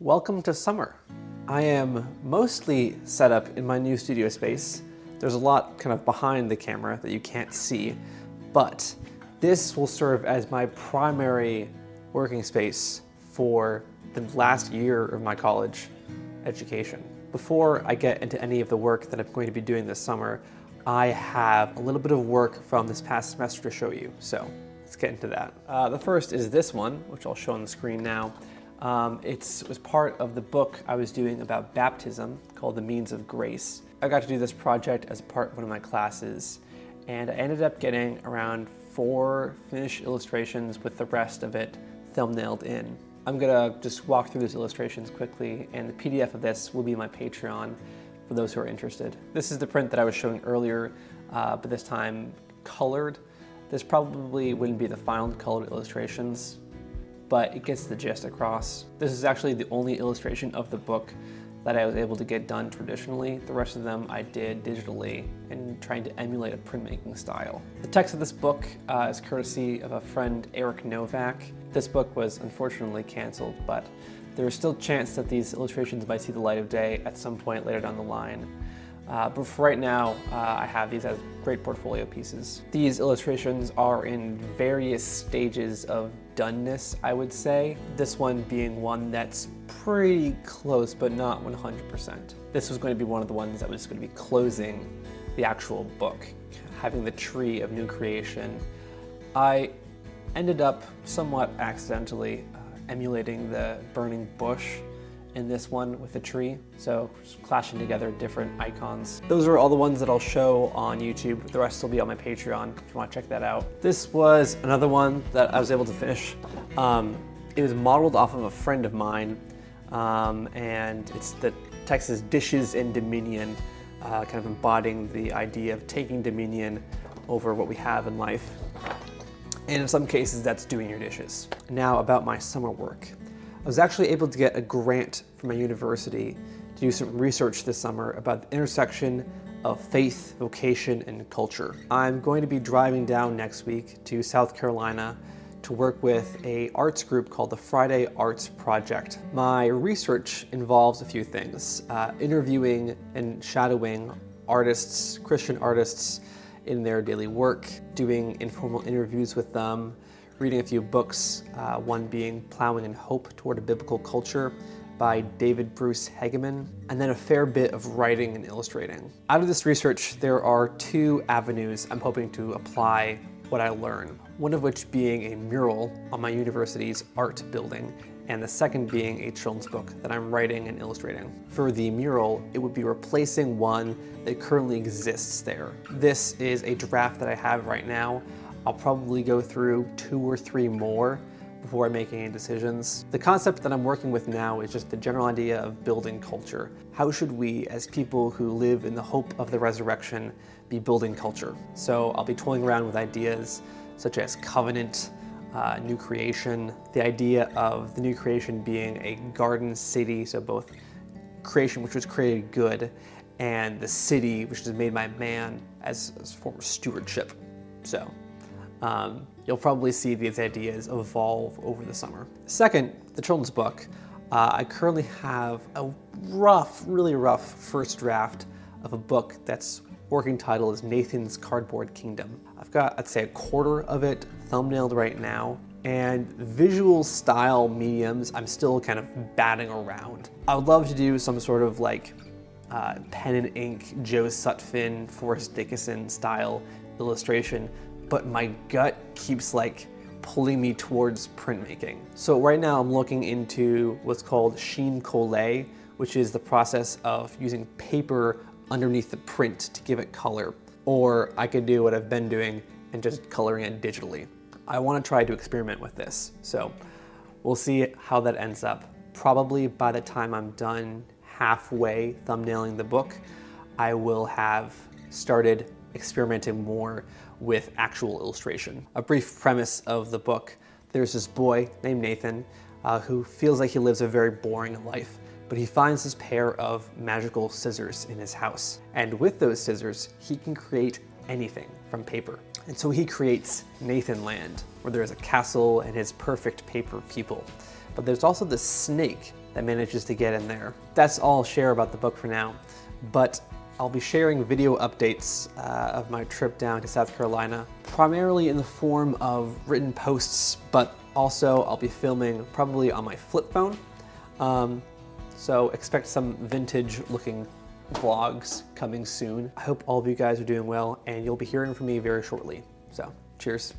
Welcome to summer. I am mostly set up in my new studio space. There's a lot kind of behind the camera that you can't see, but this will serve as my primary working space for the last year of my college education. Before I get into any of the work that I'm going to be doing this summer, I have a little bit of work from this past semester to show you, so let's get into that. The first is this one, which I'll show on the screen now. It was part of the book I was doing about baptism called The Means of Grace. I got to do this project as a part of one of my classes, and I ended up getting around 4 finished illustrations with the rest of it thumbnailed in. I'm gonna just walk through these illustrations quickly, and the PDF of this will be my Patreon for those who are interested. This is the print that I was showing earlier, but this time colored. This probably wouldn't be the final colored illustrations, but it gets the gist across. This is actually the only illustration of the book that I was able to get done traditionally. The rest of them I did digitally and trying to emulate a printmaking style. The text of this book is courtesy of a friend, Eric Novak. This book was unfortunately canceled, but there is still a chance that these illustrations might see the light of day at some point later down the line. But for right now, I have these as great portfolio pieces. These illustrations are in various stages of doneness, I would say. This one being one that's pretty close, but not 100%. This was going to be one of the ones that was going to be closing the actual book, having the tree of new creation. I ended up somewhat accidentally emulating the burning bush in this one with the tree, so just clashing together different icons. Those are all the ones that I'll show on YouTube. The rest will be on my Patreon if you want to check that out. This was another one that I was able to finish. It was modeled off of a friend of mine, and it's the text is Dishes in Dominion, kind of embodying the idea of taking dominion over what we have in life. And in some cases, that's doing your dishes. Now about my summer work. I was actually able to get a grant from my university to do some research this summer about the intersection of faith, vocation, and culture. I'm going to be driving down next week to South Carolina to work with an arts group called the Friday Arts Project. My research involves a few things, interviewing and shadowing artists, Christian artists, in their daily work, doing informal interviews with them, reading a few books, one being Plowing in Hope Toward a Biblical Culture by David Bruce Hageman, and then a fair bit of writing and illustrating. Out of this research, there are 2 avenues I'm hoping to apply what I learn, one of which being a mural on my university's art building, and the second being a children's book that I'm writing and illustrating. For the mural, it would be replacing one that currently exists there. This is a draft that I have right now. I'll probably go through 2 or 3 more before I make any decisions. The concept that I'm working with now is just the general idea of building culture. How should we, as people who live in the hope of the resurrection, be building culture? So I'll be toying around with ideas such as covenant, new creation, the idea of the new creation being a garden city, so both creation which was created good and the city which is made by man as a form of stewardship. So you'll probably see these ideas evolve over the summer. Second, the children's book. I currently have a really rough first draft of a book that's working title is Nathan's Cardboard Kingdom. I've got, I'd say, a quarter of it thumbnailed right now, and visual style mediums I'm still kind of batting around. I would love to do some sort of like pen and ink, Joe Sutphin, Forrest Dickinson style illustration, but my gut keeps like pulling me towards printmaking. So right now I'm looking into what's called sheen collé, which is the process of using paper underneath the print to give it color. Or I could do what I've been doing and just coloring it digitally. I want to try to experiment with this. So we'll see how that ends up. Probably by the time I'm done halfway thumbnailing the book, I will have started experimenting more with actual illustration. A brief premise of the book: there's this boy named Nathan who feels like he lives a very boring life, but he finds this pair of magical scissors in his house. And with those scissors, he can create anything from paper. And so he creates Nathan Land, where there's a castle and his perfect paper people. But there's also this snake that manages to get in there. That's all I'll share about the book for now, but I'll be sharing video updates of my trip down to South Carolina, primarily in the form of written posts, but also I'll be filming probably on my flip phone. So expect some vintage looking vlogs coming soon. I hope all of you guys are doing well, and you'll be hearing from me very shortly. So cheers.